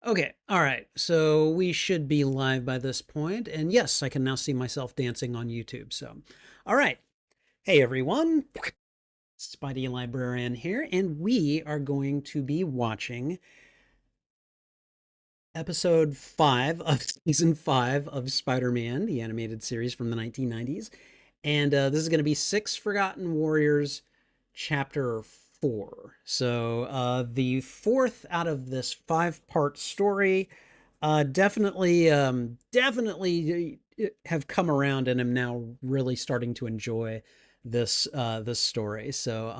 Okay, all right. So we should be live by this point. And yes, I can now see myself dancing on YouTube. So, all right. Hey, everyone. Spideylibrarian here. And we are going to be watching episode 5 of season 5 of Spider-Man, the animated series from the 1990s. And this is going to be Six Forgotten Warriors, chapter 4. So, the fourth out of this five-part story. Definitely have come around and am now really starting to enjoy this story. So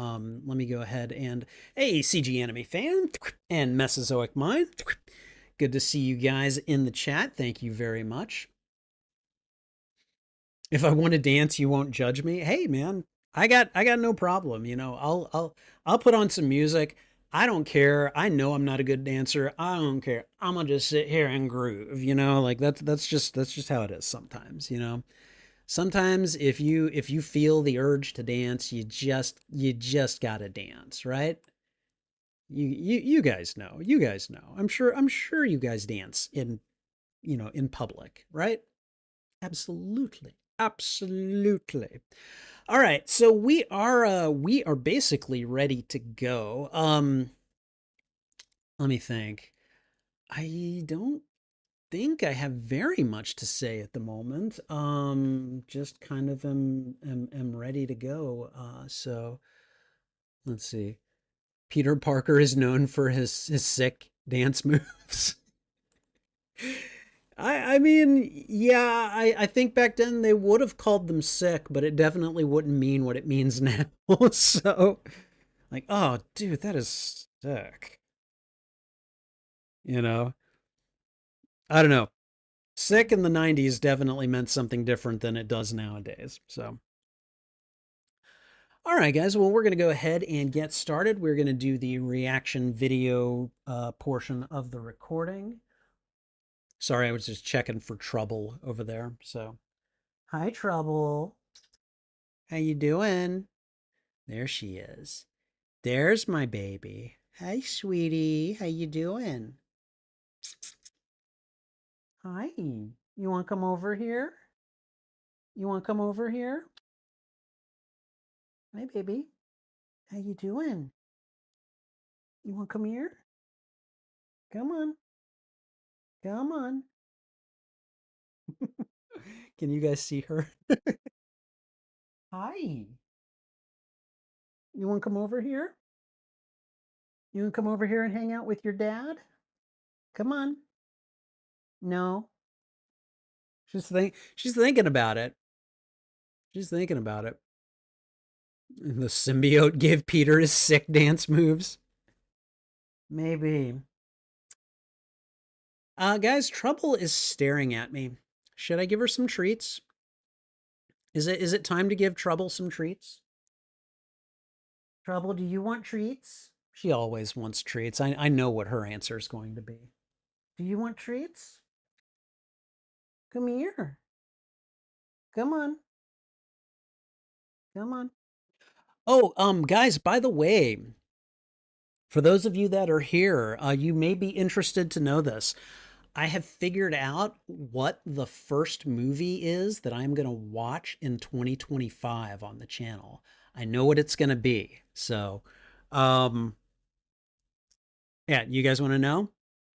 let me go ahead and hey, CG anime fan and Mesozoic mind, good to see you guys in the chat. Thank you very much. If I want to dance, you won't judge me. Hey, man, I got no problem. I'll put on some music. I don't care. I know I'm not a good dancer. I don't care. I'm gonna just sit here and groove. Like that's just how it is sometimes. Sometimes if you feel the urge to dance, you just gotta dance, right? You guys know. You guys know. I'm sure you guys dance in public, right? Absolutely. Absolutely. All right, so we are basically ready to go. Let me think. I don't think I have very much to say at the moment. Just kind of am ready to go. So let's see. Peter Parker is known for his sick dance moves. I mean, yeah, I think back then they would have called them sick, but it definitely wouldn't mean what it means now. So, like, oh, dude, that is sick. You know, I don't know. Sick in the 90s definitely meant something different than it does nowadays. So, all right, guys. Well, we're going to go ahead and get started. We're going to do the reaction video portion of the recording. Sorry, I was just checking for trouble over there. So, hi, trouble. How you doing? There she is. There's my baby. Hi, sweetie. How you doing? Hi. You want to come over here? You want to come over here? Hi, baby. How you doing? You want to come here? Come on. Come on. Can you guys see her? Hi. You want to come over here? You want to come over here and hang out with your dad? Come on. No. She's thinking about it. She's thinking about it. The symbiote gave Peter his sick dance moves. Maybe. Guys, Trouble is staring at me. Should I give her some treats? Is it time to give Trouble some treats? Trouble, do you want treats? She always wants treats. I know what her answer is going to be. Do you want treats? Come here. Come on. Come on. Oh, guys, by the way, for those of you that are here, you may be interested to know this. I have figured out what the first movie is that I'm going to watch in 2025 on the channel. I know what it's going to be. So, um, yeah, you guys want to know?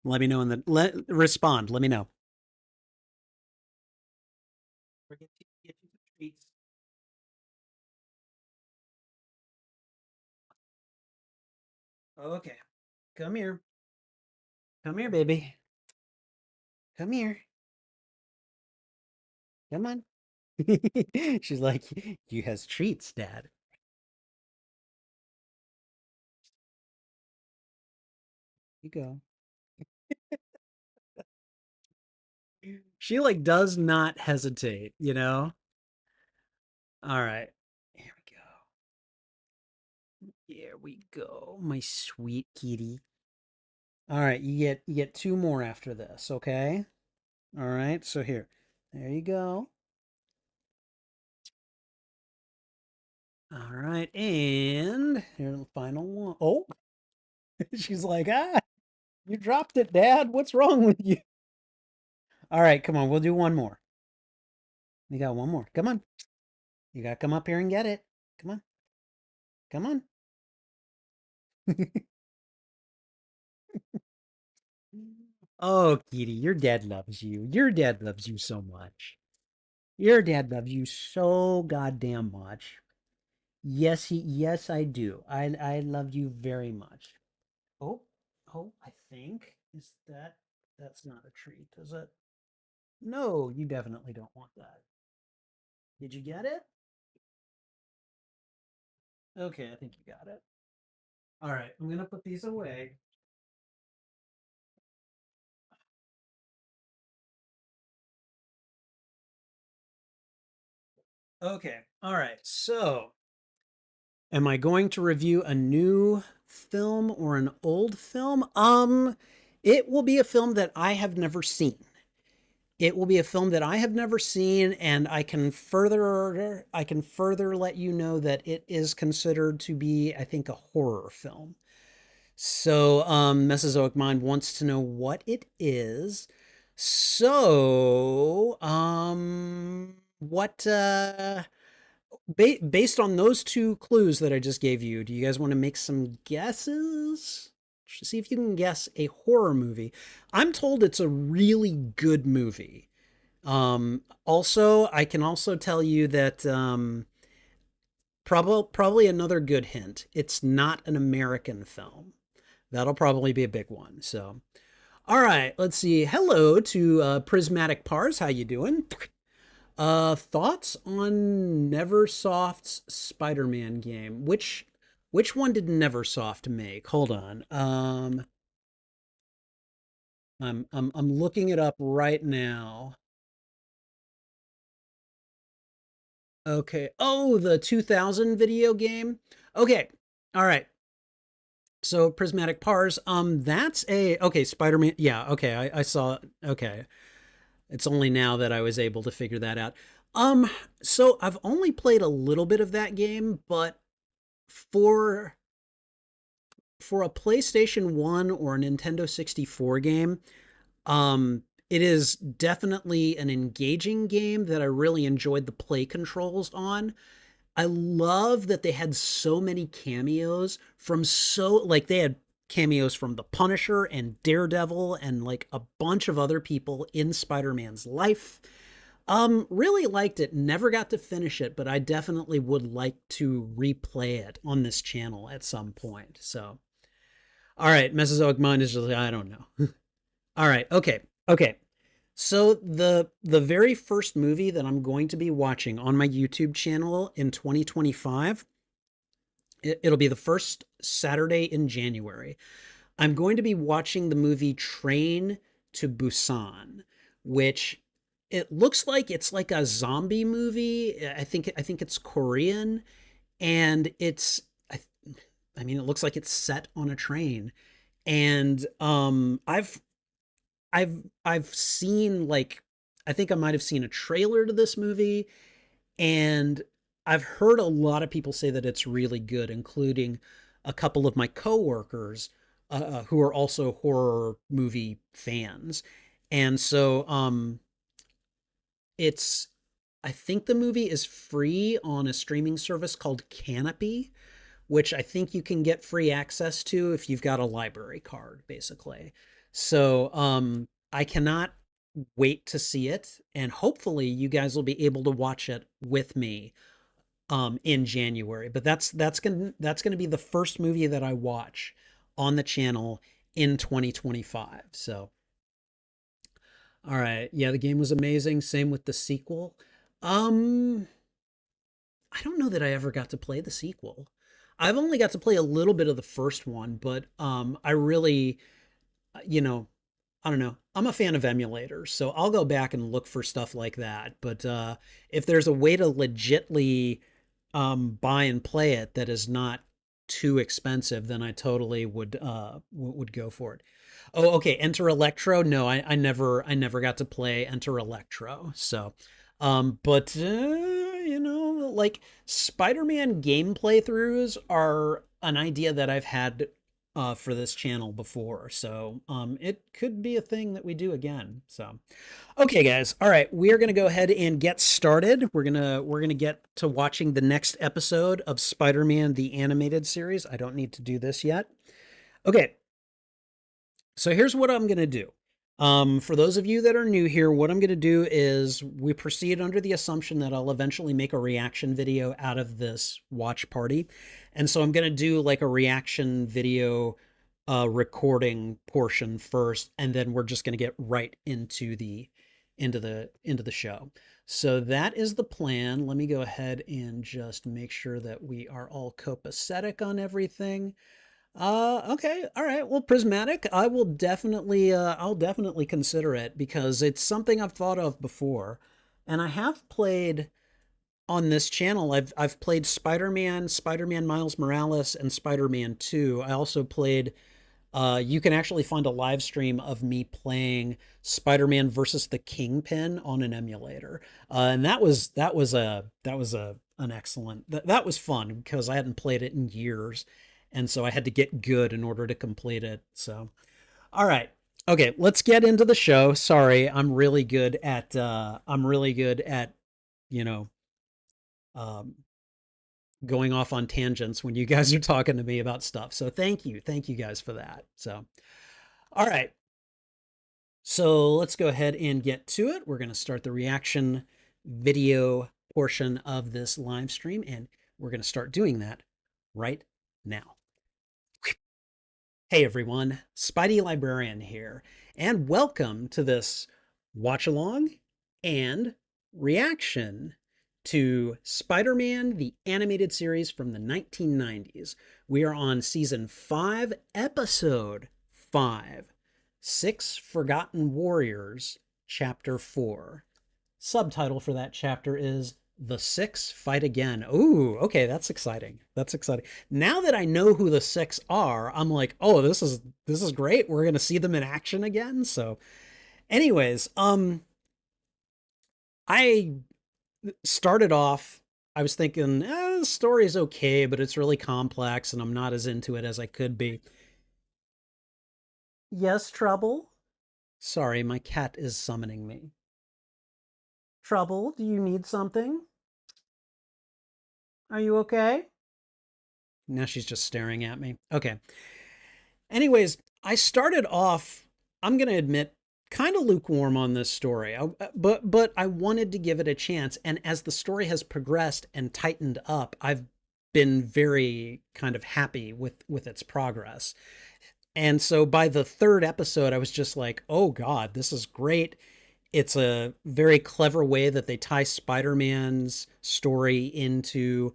Let me know respond. Let me know. Get you some treats. Okay, come here. Come here, baby. Come here. Come on. She's like, you has treats, Dad. You go. She like does not hesitate. All right. Here we go. Here we go, my sweet kitty. All right, you get two more after this, okay? All right, so here. There you go. All right, and here's the final one. Oh, she's like, ah. You dropped it, Dad. What's wrong with you? All right, come on. We'll do one more. You got one more. Come on. You got to come up here and get it. Come on. Come on. Oh, Kitty, your dad loves you. Your dad loves you so much. Your dad loves you so goddamn much. Yes, I do. I love you very much. Oh, oh, I think is that's not a treat, is it? No, you definitely don't want that. Did you get it? Okay, I think you got it. All right, I'm gonna put these away. Okay, all right. So, am I going to review a new film or an old film? It will be a film that I have never seen. It will be a film that I have never seen, and I can further let you know that it is considered to be, I think, a horror film. So, Mesozoic Mind wants to know what it is. So, what based on those two clues that I just gave you, do you guys want to make some guesses? See if you can guess a horror movie. I'm told it's a really good movie. Also, I can also tell you that probably another good hint. It's not an American film. That'll probably be a big one. So, all right, let's see. Hello to Prismatic Pars. How you doing? Thoughts on Neversoft's Spider-Man game? Which one did Neversoft make? Hold on. I'm looking it up right now. Okay. Oh, the 2000 video game. Okay. All right. So Prismatic Pars. That's a okay. Spider-Man. Yeah. Okay. I saw. Okay. It's only now that I was able to figure that out. Um. So I've only played a little bit of that game, but for for a PlayStation 1 or a Nintendo 64 game, it is definitely an engaging game that I really enjoyed the play controls on. I love that they had so many cameos from like they had cameos from the Punisher and Daredevil and like a bunch of other people in Spider-Man's life. Really liked it. Never got to finish it, but I definitely would like to replay it on this channel at some point. So, all right, Mesozoic Mind is just like, I don't know. All right, okay. So the very first movie that I'm going to be watching on my YouTube channel in 2025, it'll be the first Saturday in January. I'm going to be watching the movie Train to Busan, which it looks like it's like a zombie movie. I think it's Korean, and I, I mean it looks like it's set on a train. And I've seen like I think I might have seen a trailer to this movie, and I've heard a lot of people say that it's really good, including a couple of my coworkers who are also horror movie fans. And so it's I think the movie is free on a streaming service called Canopy, which I think you can get free access to if you've got a library card, basically. So I cannot wait to see it, and hopefully you guys will be able to watch it with me in January. But that's gonna be the first movie that I watch on the channel in 2025. So all right, yeah, the game was amazing. Same with the sequel. Um, I don't know that I ever got to play the sequel. I've only got to play a little bit of the first one, but I really, you know, I don't know. I'm a fan of emulators, so I'll go back and look for stuff like that. But if there's a way to legitly buy and play it that is not too expensive, then I totally would go for it. Oh, okay. Enter Electro. No, I never got to play Enter Electro. So, but like Spider-Man game playthroughs are an idea that I've had for this channel before. So it could be a thing that we do again. So okay, guys. All right, we are going to go ahead and get started. We're gonna get to watching the next episode of Spider-Man the animated series. I don't need to do this yet. Okay, so here's what I'm going to do. For those of you that are new here, what I'm going to do is we proceed under the assumption that I'll eventually make a reaction video out of this watch party. And so I'm going to do like a reaction video recording portion first, and then we're just going to get right into the show. So that is the plan. Let me go ahead and just make sure that we are all copacetic on everything. Okay. All right. Well, prismatic, I'll definitely consider it because it's something I've thought of before. And I have played on this channel. I've played Spider-Man, Spider-Man Miles Morales, and Spider-Man 2. I also played, you can actually find a live stream of me playing Spider-Man versus the Kingpin on an emulator. And an excellent, that was fun because I hadn't played it in years. And so I had to get good in order to complete it. So, all right. Okay, let's get into the show. Sorry, I'm really good at, you know, um, going off on tangents when you guys are talking to me about stuff. So thank you. Thank you guys for that. So, all right. So let's go ahead and get to it. We're going to start the reaction video portion of this live stream, and we're going to start doing that right now. Hey everyone, Spideylibrarian here, and welcome to this watch along and reaction to Spider-Man the animated series from the 1990s. We are on season 5, episode 5, 6 Forgotten Warriors, chapter 4. Subtitle for that chapter is The Six Fight Again. Ooh, okay, that's exciting. That's exciting. Now that I know who the Six are, I'm like, oh, this is great. We're gonna see them in action again. So, anyways, I started off. I was thinking, the story is okay, but it's really complex, and I'm not as into it as I could be. Yes, Trouble. Sorry, my cat is summoning me. Trouble, do you need something? Are you okay? Now she's just staring at me. Okay. Anyways, I started off, I'm going to admit, kind of lukewarm on this story. But I wanted to give it a chance, and as the story has progressed and tightened up, I've been very kind of happy with its progress. And so by the third episode, I was just like, "Oh god, this is great." It's a very clever way that they tie Spider-Man's story into,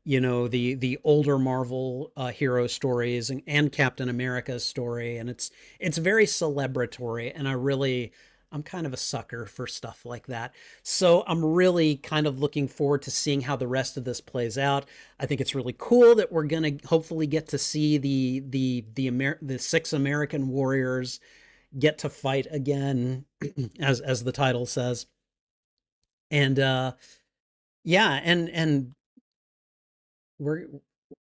the older Marvel hero stories, and Captain America's story, and it's very celebratory, and I'm kind of a sucker for stuff like that. So I'm really kind of looking forward to seeing how the rest of this plays out. I think it's really cool that we're gonna hopefully get to see the 6 American warriors get to fight again, as the title says. And yeah, and we're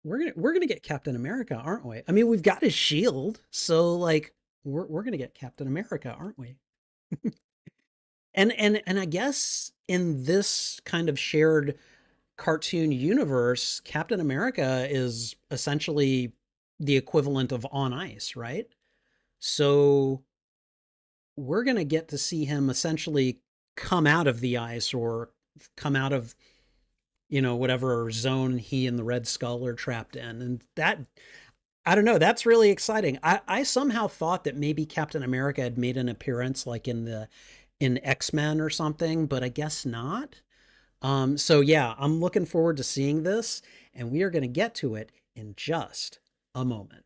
we're gonna get Captain America, aren't we? I mean, we've got his shield, so like we're gonna get Captain America, aren't we? And I guess in this kind of shared cartoon universe, Captain America is essentially the equivalent of on ice, right? So we're gonna get to see him essentially come out of the ice, or come out of, whatever zone he and the Red Skull are trapped in. And that, I don't know, that's really exciting. I somehow thought that maybe Captain America had made an appearance like in X-Men or something, but I guess not. So yeah, I'm looking forward to seeing this, and we are going to get to it in just a moment.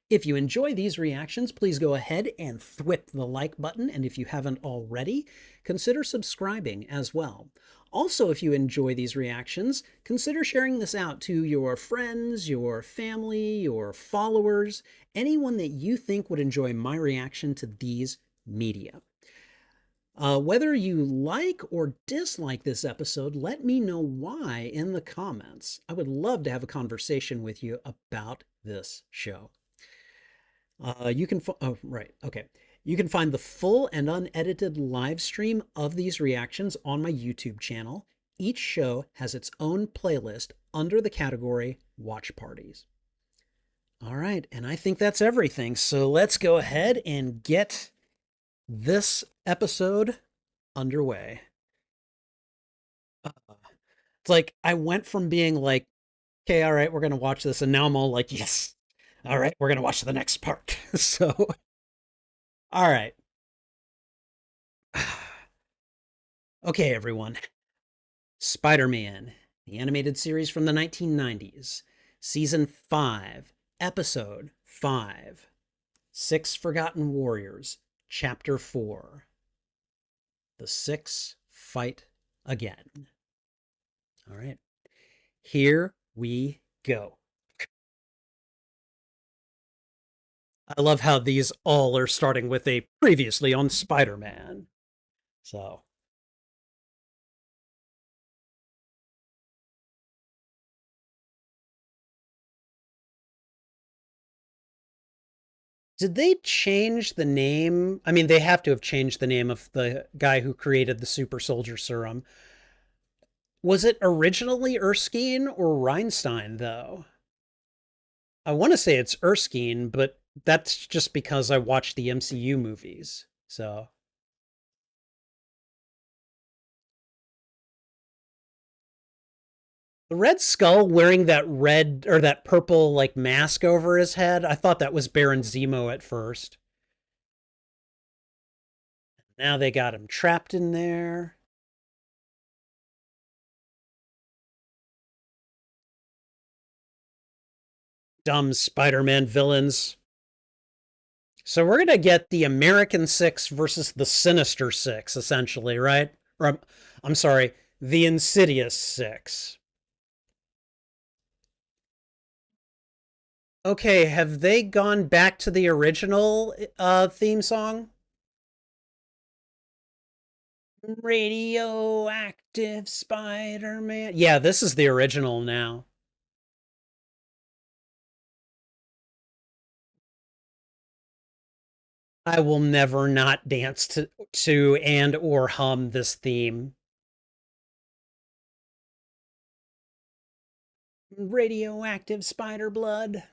If you enjoy these reactions, please go ahead and thwip the like button, and if you haven't already, consider subscribing as well. Also, if you enjoy these reactions, consider sharing this out to your friends, your family, your followers, anyone that you think would enjoy my reaction to these media. Whether you like or dislike this episode, let me know why in the comments. I would love to have a conversation with you about this show. You can, oh, right, okay. You can find the full and unedited live stream of these reactions on my YouTube channel. Each show has its own playlist under the category Watch Parties. All right, and I think that's everything. So let's go ahead and get this episode underway. It's like I went from being like, okay, all right, we're going to watch this. And now I'm all like, yes, all right, we're going to watch the next part. So, all right. Okay, everyone. Spider-Man, the animated series from the 1990s, Season 5, Episode 5, Six Forgotten Warriors, Chapter 4. The Six Fight Again. All right. Here we go. I love how these all are starting with a previously on Spider-Man. So, did they change the name? I mean, they have to have changed the name of the guy who created the super soldier serum. Was it originally Erskine or Reinstein, though? I want to say it's Erskine, but that's just because I watched the MCU movies. So, the Red Skull wearing that red or that purple like mask over his head, I thought that was Baron Zemo at first. Now they got him trapped in there. Dumb Spider-Man villains. So we're gonna get the American Six versus the Sinister Six, essentially, right? Or I'm sorry, the Insidious Six. Okay, have they gone back to the original theme song? Radioactive Spider-Man. Yeah, this is the original now. I will never not dance to and or hum this theme. Radioactive spider blood.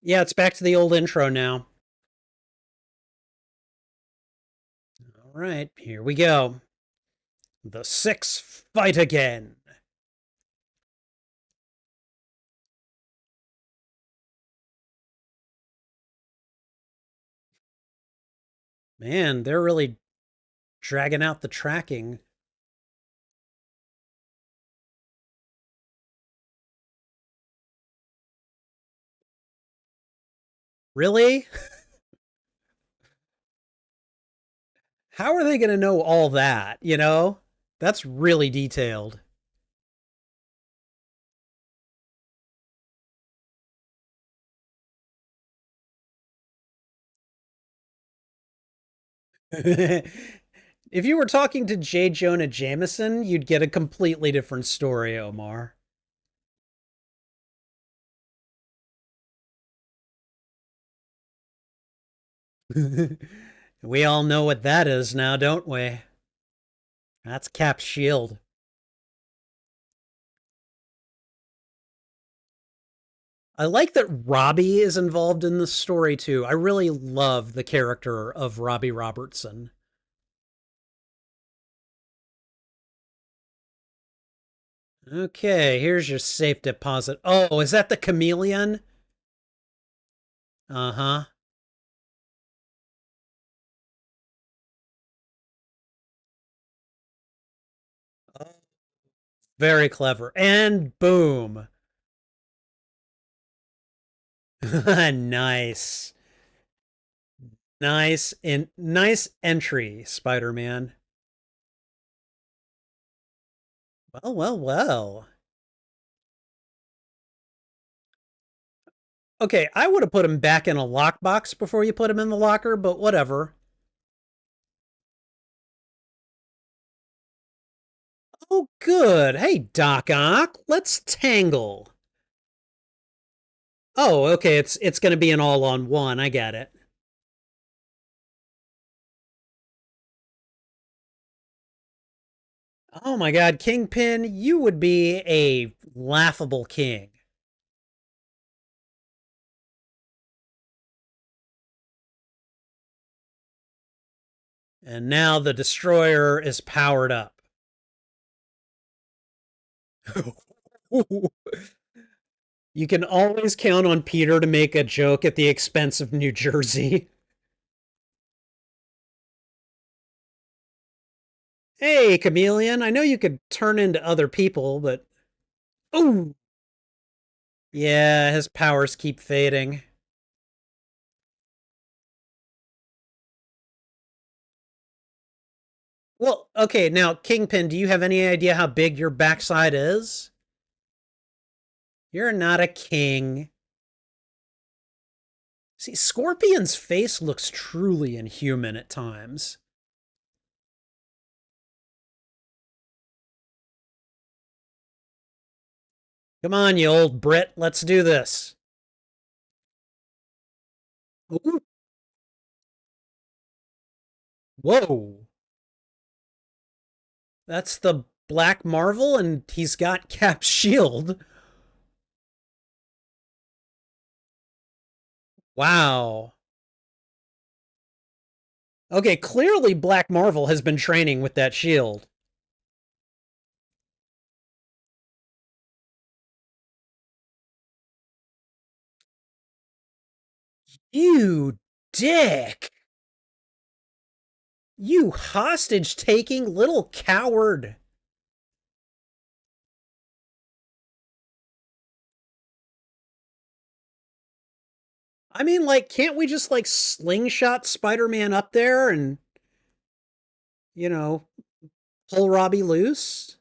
Yeah, it's back to the old intro now. All right, here we go. The Six fight again. Man, they're really dragging out the tracking. Really? How are they going to know all that, you know? That's really detailed. If you were talking to J. Jonah Jameson, you'd get a completely different story, Omar. We all know what that is now, don't we? That's Cap's shield. I like that Robbie is involved in this story too. I really love the character of Robbie Robertson. Okay, here's your safe deposit. Oh, is that the chameleon? Uh huh. Very clever. And boom. Nice. Nice entry, Spider-Man. Well, well, well. Okay, I would have put him back in a lockbox before you put him in the locker, but whatever. Oh, good. Hey, Doc Ock, let's tangle. Oh, okay, it's going to be an all-on-one. I get it. Oh my God, Kingpin, you would be a laughable king. And now the destroyer is powered up. You can always count on Peter to make a joke at the expense of New Jersey. Hey, chameleon, I know you could turn into other people, but. Oh! Yeah, his powers keep fading. Well, okay, now, Kingpin, do you have any idea how big your backside is? You're not a king. See, Scorpion's face looks truly inhuman at times. Come on, you old Brit, let's do this. Ooh, whoa. That's the Black Marvel, and he's got Cap's shield. Wow. Okay, clearly Black Marvel has been training with that shield. You dick! You hostage taking little coward! I mean, like, can't we just, like, slingshot Spider Man up there and, you know, pull Robbie loose?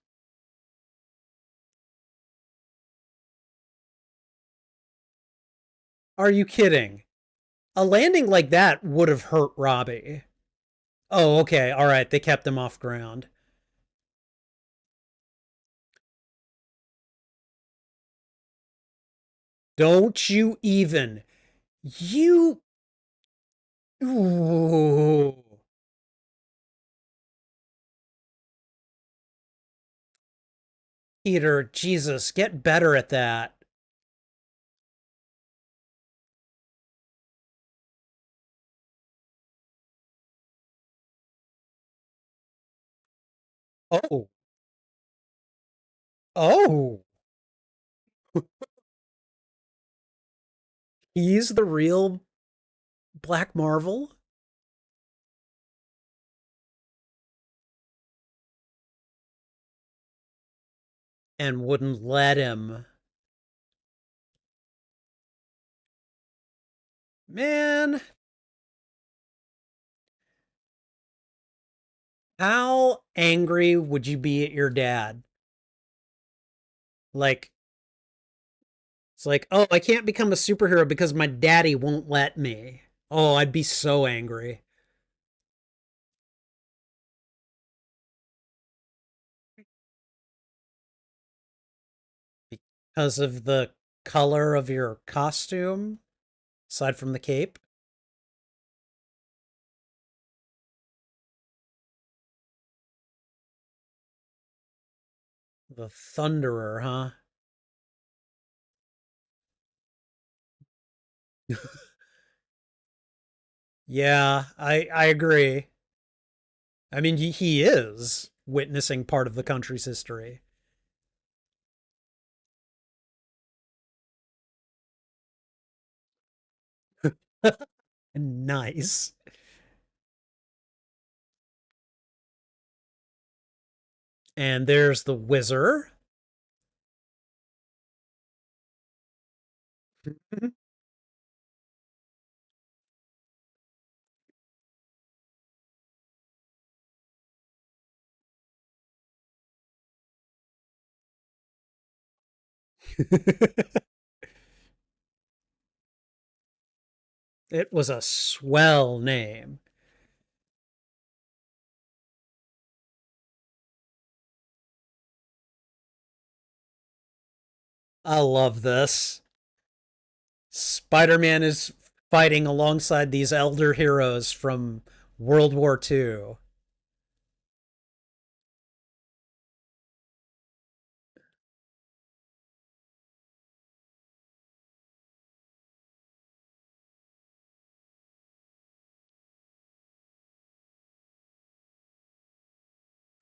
Are you kidding? A landing like that would have hurt Robbie. Oh, okay. All right. They kept him off ground. Don't you even. You. Ooh. Peter, Jesus, get better at that. Oh. Oh. He's the real Black Marvel and wouldn't let him. Man, how angry would you be at your dad? Like, it's like, oh, I can't become a superhero because my daddy won't let me. Oh, I'd be so angry. Because of the color of your costume, aside from the cape. The Thunderer, huh? Yeah, I agree. I mean, he is witnessing part of the country's history. Nice. And there's the Whizzer. It was a swell name. I love this. Spider-Man is fighting alongside these elder heroes from World War II.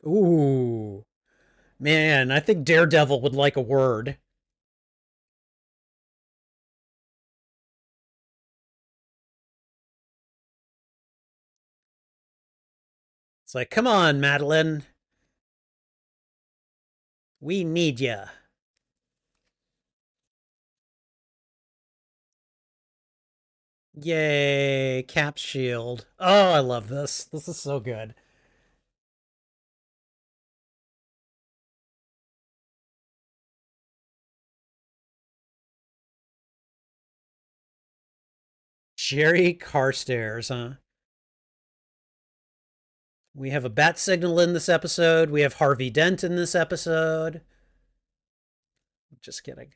Ooh, man, I think Daredevil would like a word. It's like, come on, Madeline, we need ya. Yay, Cap's shield. Oh, I love this. This is so good. Jerry Carstairs, huh? We have a bat signal in this episode. We have Harvey Dent in this episode. Just kidding.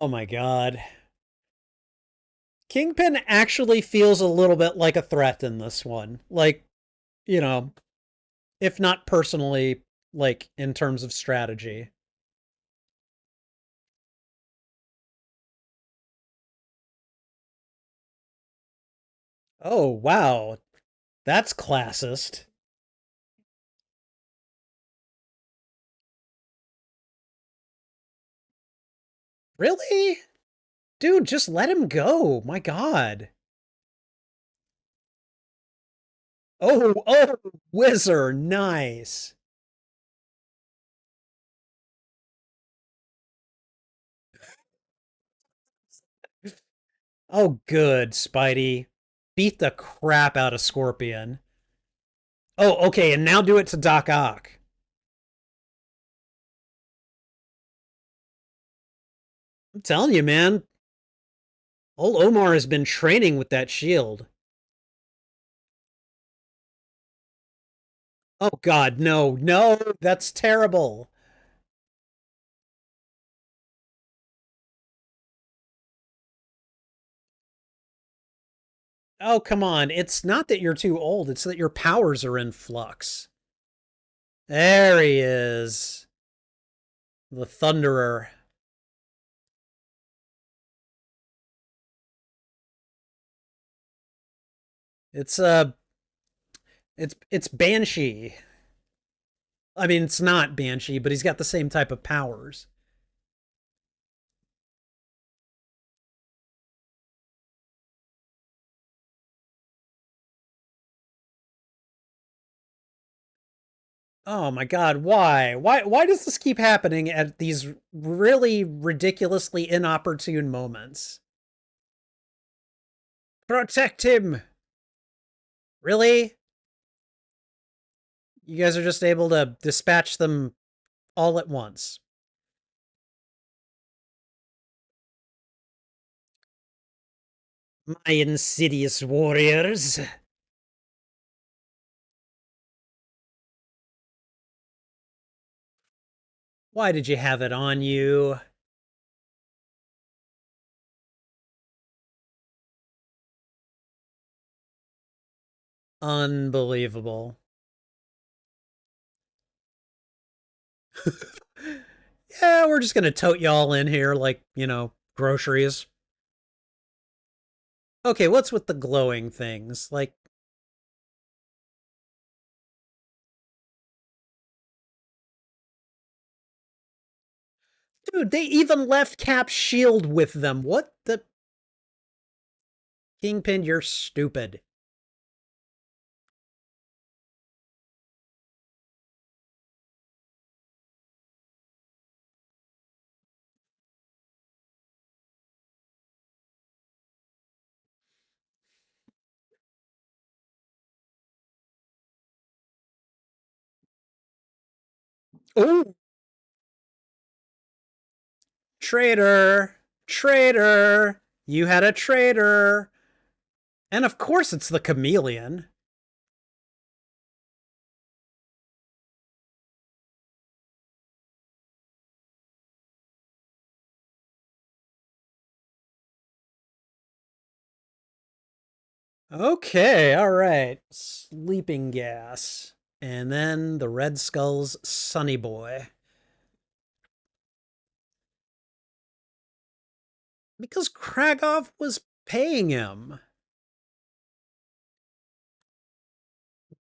Oh my god. Kingpin actually feels a little bit like a threat in this one. Like, you know, if not personally, like in terms of strategy. Oh, wow. That's classist. Really? Dude, just let him go. My god. Oh, Whizzer. Nice. Oh, good, Spidey. Beat the crap out of Scorpion. Oh, okay, and now do it to Doc Ock. I'm telling you, man. Old Omar has been training with that shield. Oh, God, no, no, that's terrible. Oh, come on. It's not that you're too old, it's that your powers are in flux. There he is. The Thunderer. It's it's Banshee. I mean, it's not Banshee, but he's got the same type of powers. Oh my god, why? Why does this keep happening at these really ridiculously inopportune moments? Protect him. Really? You guys are just able to dispatch them all at once. My insidious warriors. Why did you have it on you? Unbelievable. Yeah, we're just gonna tote y'all in here like, groceries. Okay, what's with the glowing things? Like, dude, they even left Cap's shield with them. What the Kingpin, you're stupid. Oh, traitor, traitor. You had a traitor. And of course it's the chameleon. Okay, all right. Sleeping gas. And then the Red Skull's Sunny Boy. Because Kragov was paying him.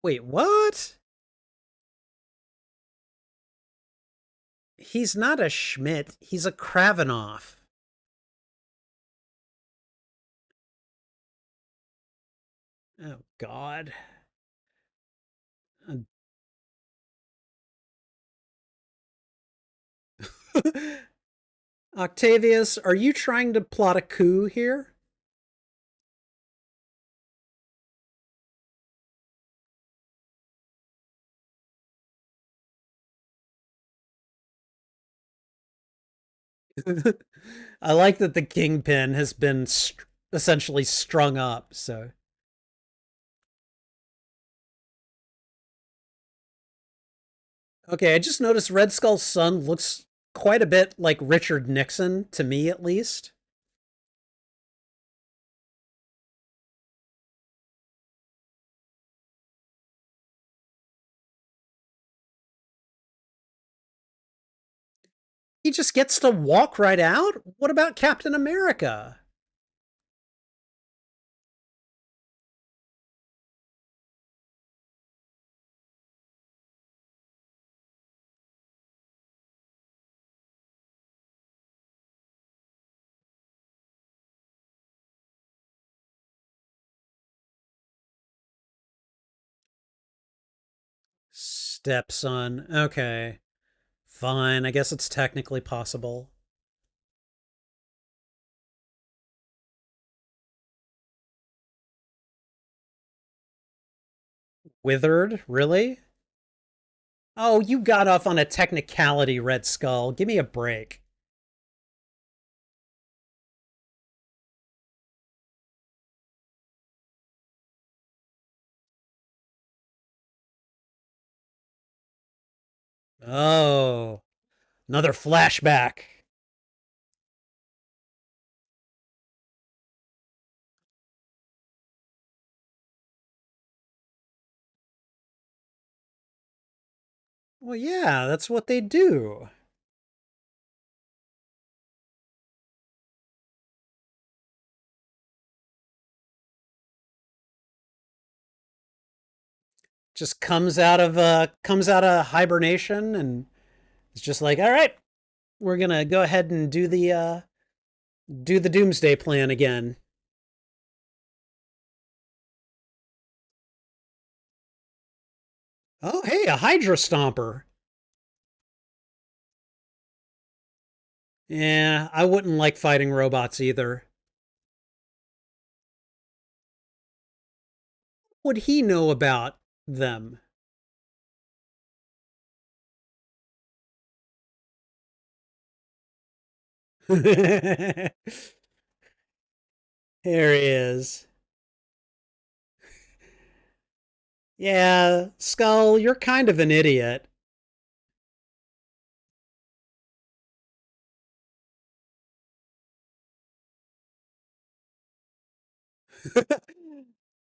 Wait, what? He's not a Schmidt. He's a Kravinoff. Oh, God. Octavius, are you trying to plot a coup here? I like that the kingpin has been essentially strung up, so. Okay, I just noticed Red Skull's son looks quite a bit like Richard Nixon, to me at least. He just gets to walk right out? What about Captain America? Stepson. Okay. Fine. I guess it's technically possible. Withered? Really? Oh, you got off on a technicality, Red Skull. Give me a break. Oh, another flashback. Well, yeah, that's what they do. Just comes out of hibernation and it's just like, all right, we're gonna go ahead and do the doomsday plan again. Oh, hey, a Hydra Stomper. Yeah, I wouldn't like fighting robots either. What would he know about them? Here he is. Yeah, Skull, you're kind of an idiot.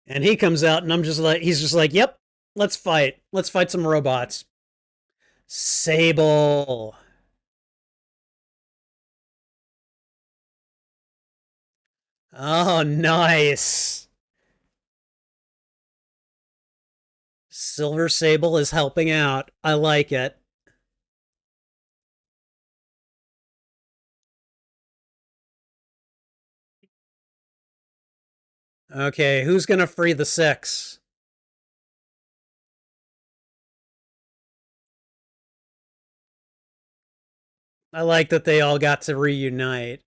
And he comes out, and he's just like, yep, let's fight. Let's fight some robots. Sable. Oh, nice. Silver Sable is helping out. I like it. Okay, who's gonna free the six? I like that they all got to reunite.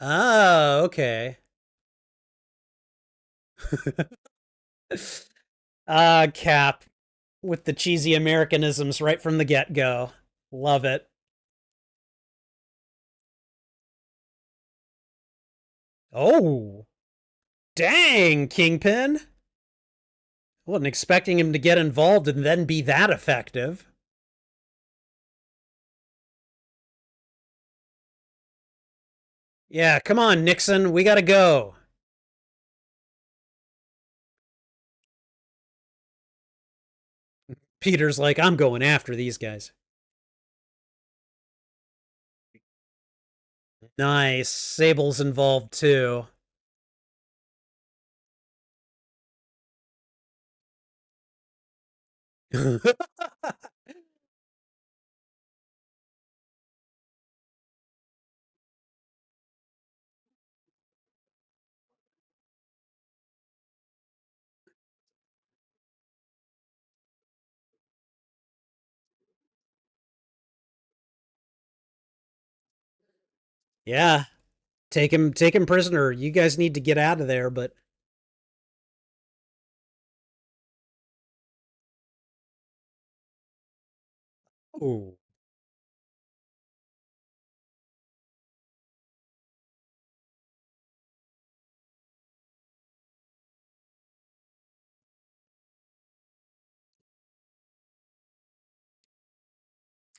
Oh, okay. Cap. with the cheesy Americanisms right from the get go. Love it. Oh, dang, Kingpin. Wasn't expecting him to get involved and then be that effective. Yeah, come on, Nixon. We gotta go. Peter's like, I'm going after these guys. Nice. Sable's involved too. Yeah, take him prisoner. You guys need to get out of there, but oh,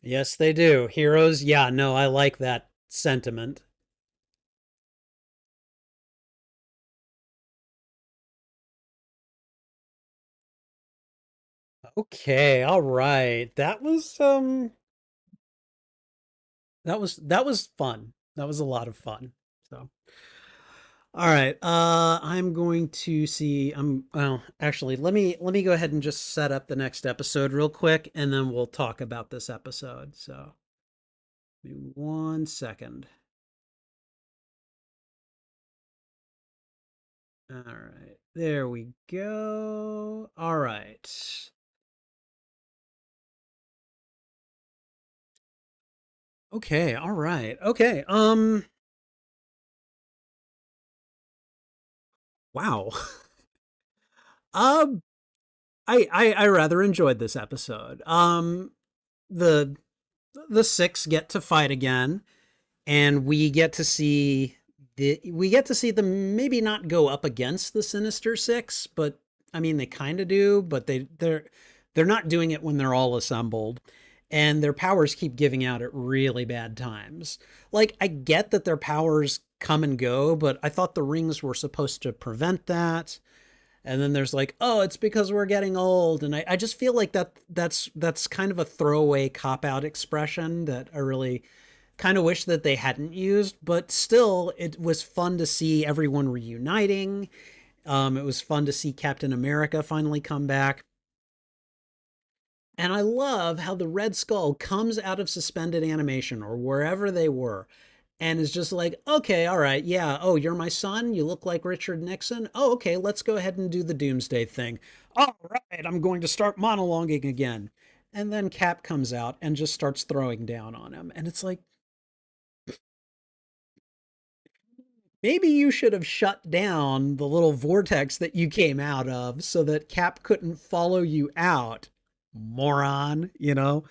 yes, they do. Heroes, yeah, no, I like that sentiment. Okay, all right. That was fun. That was a lot of fun. So, all right. I'm going to see well, actually, let me go ahead and just set up the next episode real quick and then we'll talk about this episode. So, give me 1 second. All right. There we go. All right. Okay, all right. Okay. Wow. Um I rather enjoyed this episode. The the six get to fight again, and we get to see them maybe not go up against the Sinister Six, but I mean they kind of do, but they're not doing it when they're all assembled, and their powers keep giving out at really bad times. Like I get that their powers come and go, but I thought the rings were supposed to prevent that. And then there's like, oh, it's because we're getting old, and I just feel like that's kind of a throwaway cop out expression that I really kind of wish that they hadn't used, but still, it was fun to see everyone reuniting. It was fun to see Captain America finally come back. And I love how the Red Skull comes out of suspended animation or wherever they were and is just like, okay, all right, yeah, oh, you're my son? You look like Richard Nixon? Oh, okay, let's go ahead and do the doomsday thing. All right, I'm going to start monologuing again. And then Cap comes out and just starts throwing down on him. And it's like, maybe you should have shut down the little vortex that you came out of so that Cap couldn't follow you out, moron, you know?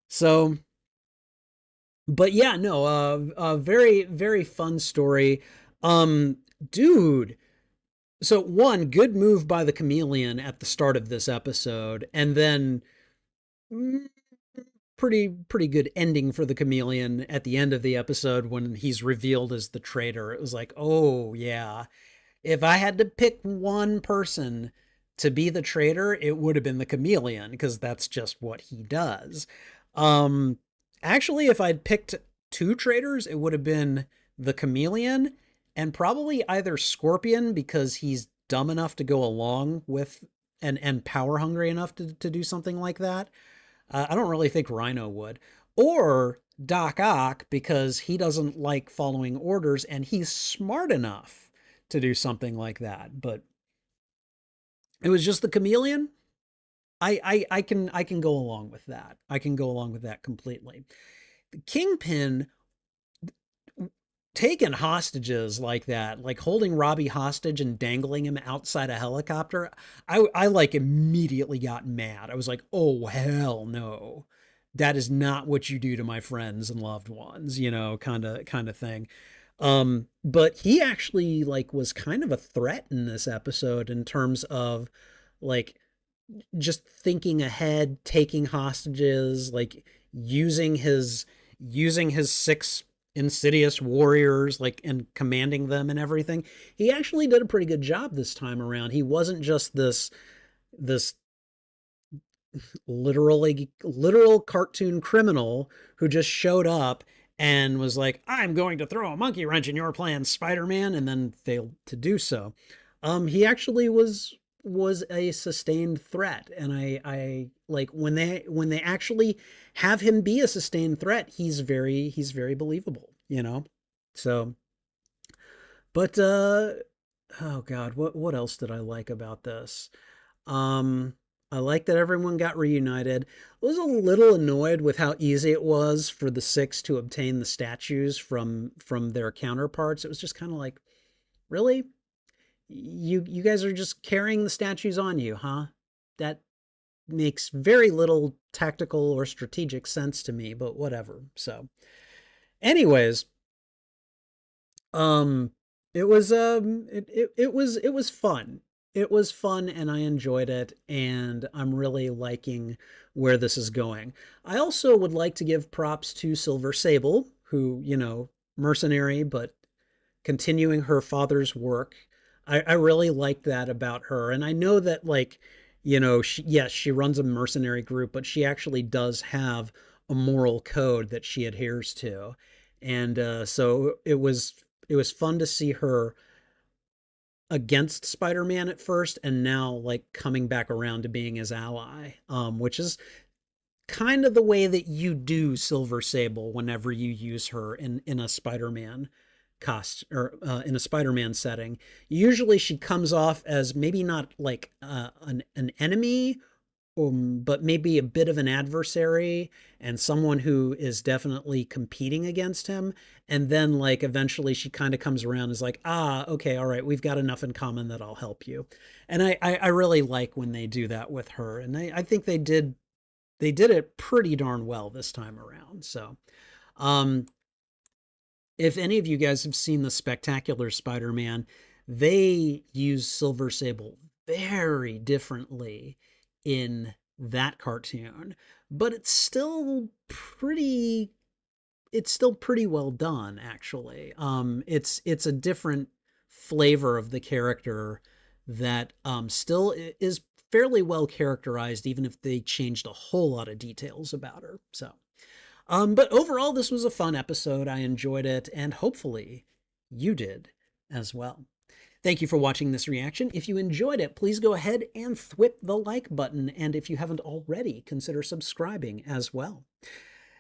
So, but yeah, no, a very, very fun story. Um, dude, so one, good move by the chameleon at the start of this episode, and then mm, pretty good ending for the chameleon at the end of the episode when he's revealed as the traitor. It was like, oh yeah, if I had to pick one person to be the traitor, it would have been the chameleon because that's just what he does. Um, actually, if I'd picked two traitors, it would have been the chameleon and probably either Scorpion because he's dumb enough to go along with and power hungry enough to do something like that. I don't really think Rhino would. Or Doc Ock because he doesn't like following orders and he's smart enough to do something like that. But it was just the chameleon. I can go along with that. I can go along with that completely. The Kingpin, taking hostages like that, like holding Robbie hostage and dangling him outside a helicopter, I like immediately got mad. I was like, oh hell no. That is not what you do to my friends and loved ones, kind of thing. But he actually like was kind of a threat in this episode in terms of like just thinking ahead, taking hostages, like using his using his six insidious warriors, like, and commanding them and everything. He actually did a pretty good job this time around. He wasn't just this literal cartoon criminal who just showed up and was like, I'm going to throw a monkey wrench in your plan, Spider-Man, and then failed to do so. He actually was a sustained threat, and I like when they actually have him be a sustained threat, he's very believable, So, but oh god, what else did I like about this? Um, I like that everyone got reunited. I was a little annoyed with how easy it was for the six to obtain the statues from their counterparts. It was just kind of like, really? You guys are just carrying the statues on you, huh? That makes very little tactical or strategic sense to me, but whatever. So, anyways, um, it was fun. It was fun and I enjoyed it, and I'm really liking where this is going. I also would like to give props to Silver Sable, who, mercenary but continuing her father's work. I really like that about her. And I know that, like, yes, she runs a mercenary group, but she actually does have a moral code that she adheres to. And so it was fun to see her against Spider-Man at first, and now like coming back around to being his ally, which is kind of the way that you do Silver Sable whenever you use her in a Spider-Man cost or in a Spider-Man setting. Usually she comes off as maybe not like an enemy, but maybe a bit of an adversary and someone who is definitely competing against him. And then, like, eventually she kind of comes around and is like, ah, okay, all right, we've got enough in common that I'll help you. And I really like when they do that with her. And I think they did it pretty darn well this time around. So, um, if any of you guys have seen the Spectacular Spider-Man, they use Silver Sable very differently in that cartoon, but it's still pretty well done, actually. It's a different flavor of the character that still is fairly well characterized, even if they changed a whole lot of details about her. So, but overall, this was a fun episode. I enjoyed it, and hopefully you did as well. Thank you for watching this reaction. If you enjoyed it, please go ahead and thwip the like button, and if you haven't already, consider subscribing as well.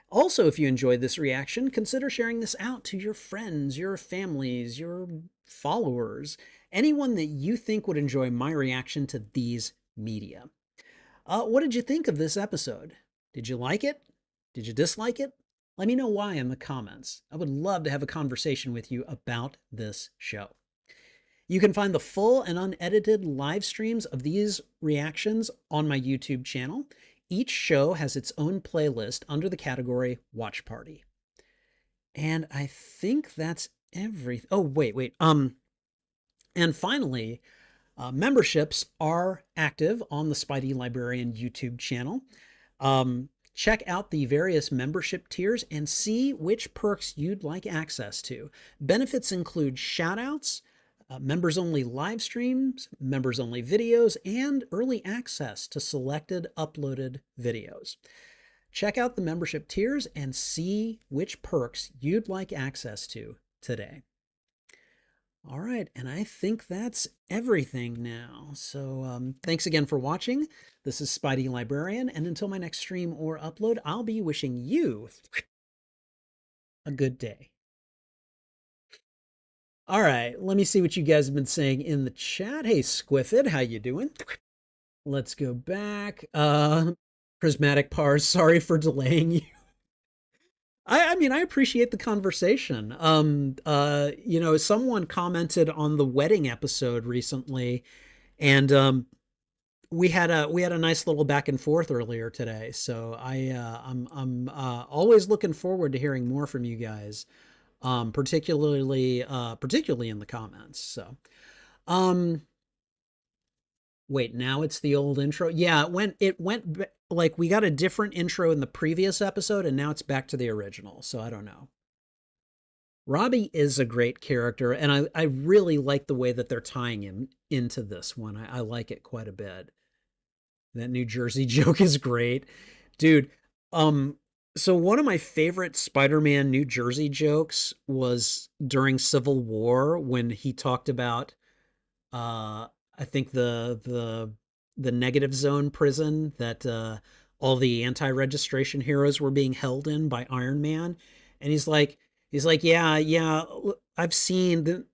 Also, if you enjoyed this reaction, consider sharing this out to your friends, your families, your followers, anyone that you think would enjoy my reaction to these media. What did you think of this episode? Did you like it? Did you dislike it? Let me know why in the comments. I would love to have a conversation with you about this show. You can find the full and unedited live streams of these reactions on my YouTube channel. Each show has its own playlist under the category Watch Party. And I think that's everything. Oh, wait. And finally, memberships are active on the Spidey Librarian YouTube channel. Check out the various membership tiers and see which perks you'd like access to. Benefits include shoutouts, members-only live streams, members-only videos, and early access to selected uploaded videos. Check out the membership tiers and see which perks you'd like access to today. All right, and I think that's everything now. So thanks again for watching. This is Spidey Librarian, and until my next stream or upload, I'll be wishing you a good day. All right, let me see what you guys have been saying in the chat. Hey, Squiffid, how you doing? Let's go back. Prismatic Pars, sorry for delaying you. I mean, I appreciate the conversation. Someone commented on the wedding episode recently, and we had a nice little back and forth earlier today. So I'm always looking forward to hearing more from you guys, particularly in the comments. So um, wait, now it's the old intro. Yeah, it went like we got a different intro in the previous episode, and now it's back to the original. So I don't know. Robbie is a great character, and I really like the way that they're tying him into this one. I like it quite a bit. That New Jersey joke is great. Dude, um so one of my favorite Spider-Man New Jersey jokes was during Civil War when he talked about I think the negative zone prison that all the anti-registration heroes were being held in by Iron Man, and he's like, yeah, yeah, I've seen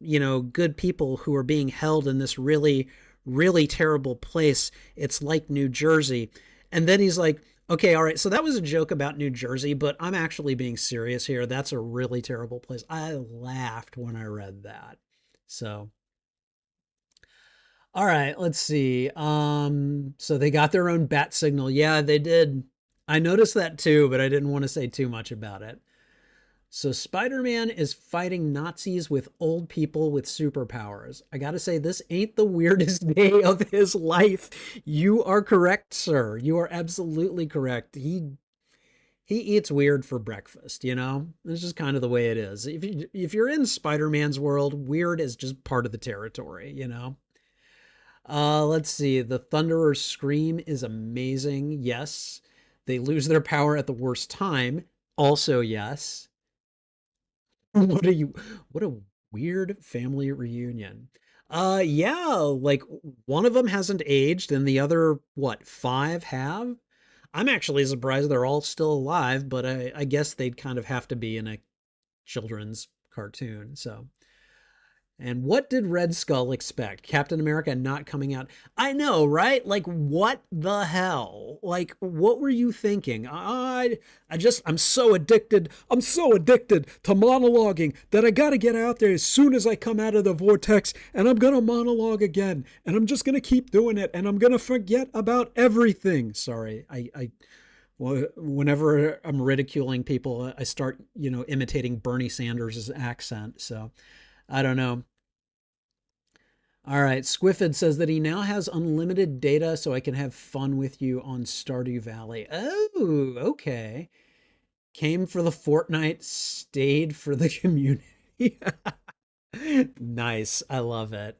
good people who are being held in this really really terrible place. It's like New Jersey. And then he's like, okay, all right, so that was a joke about New Jersey, but I'm actually being serious here. That's a really terrible place. I laughed when I read that. So all right, let's see. So they got their own bat signal. Yeah, they did. I noticed that too, but I didn't want to say too much about it. So Spider-Man is fighting Nazis with old people with superpowers. I gotta say, this ain't the weirdest day of his life. You are correct, sir. You are absolutely correct. He eats weird for breakfast, you know? It's just kind of the way it is. If you're in Spider-Man's world, weird is just part of the territory, you know? Let's see. The Thunderer's scream is amazing. Yes. They lose their power at the worst time. Also, yes. What are you? What a weird family reunion. Yeah, like one of them hasn't aged, and the other, what, five have? I'm actually surprised they're all still alive, but I guess they'd kind of have to be in a children's cartoon. So and what did Red Skull expect? Captain America not coming out? I know, right? Like, what the hell? Like, what were you thinking? I'm so addicted. I'm so addicted to monologuing that I gotta get out there as soon as I come out of the vortex, and I'm gonna monologue again, and I'm just gonna keep doing it, and I'm gonna forget about everything. Sorry, whenever I'm ridiculing people, I start, imitating Bernie Sanders' accent. So I don't know. All right. Squiffid says that he now has unlimited data so I can have fun with you on Stardew Valley. Oh, okay. Came for the Fortnite, stayed for the community. Nice. I love it.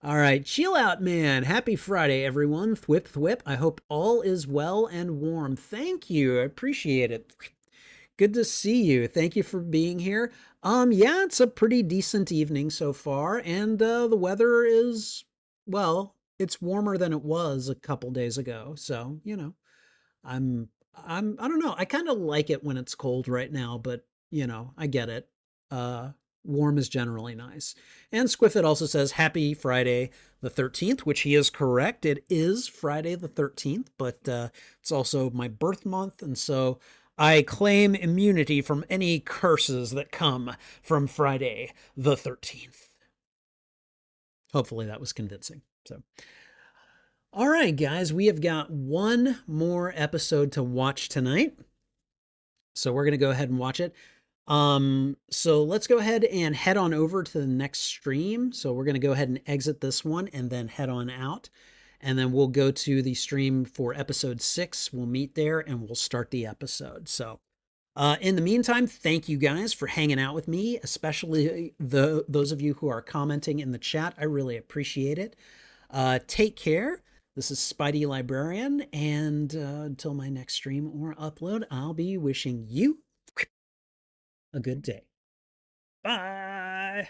All right. Chill out, man. Happy Friday, everyone. Thwip, thwip. I hope all is well and warm. Thank you. I appreciate it. Good to see you. Thank you for being here. Yeah, it's a pretty decent evening so far, and the weather is, well, it's warmer than it was a couple days ago. So, I'm I don't know. I kind of like it when it's cold right now, but I get it. Uh Warm is generally nice. And Squiffit also says happy Friday the 13th, which he is correct. It is Friday the 13th, but it's also my birth month, and so I claim immunity from any curses that come from Friday the 13th. Hopefully that was convincing. So all right, guys, we have got one more episode to watch tonight. So we're going to go ahead and watch it. So let's go ahead and head on over to the next stream. So we're going to go ahead and exit this one and then head on out. And then we'll go to the stream for episode 6. We'll meet there and we'll start the episode. So in the meantime, thank you guys for hanging out with me, especially those of you who are commenting in the chat. I really appreciate it. Take care. This is Spidey Librarian, and until my next stream or upload, I'll be wishing you a good day. Bye.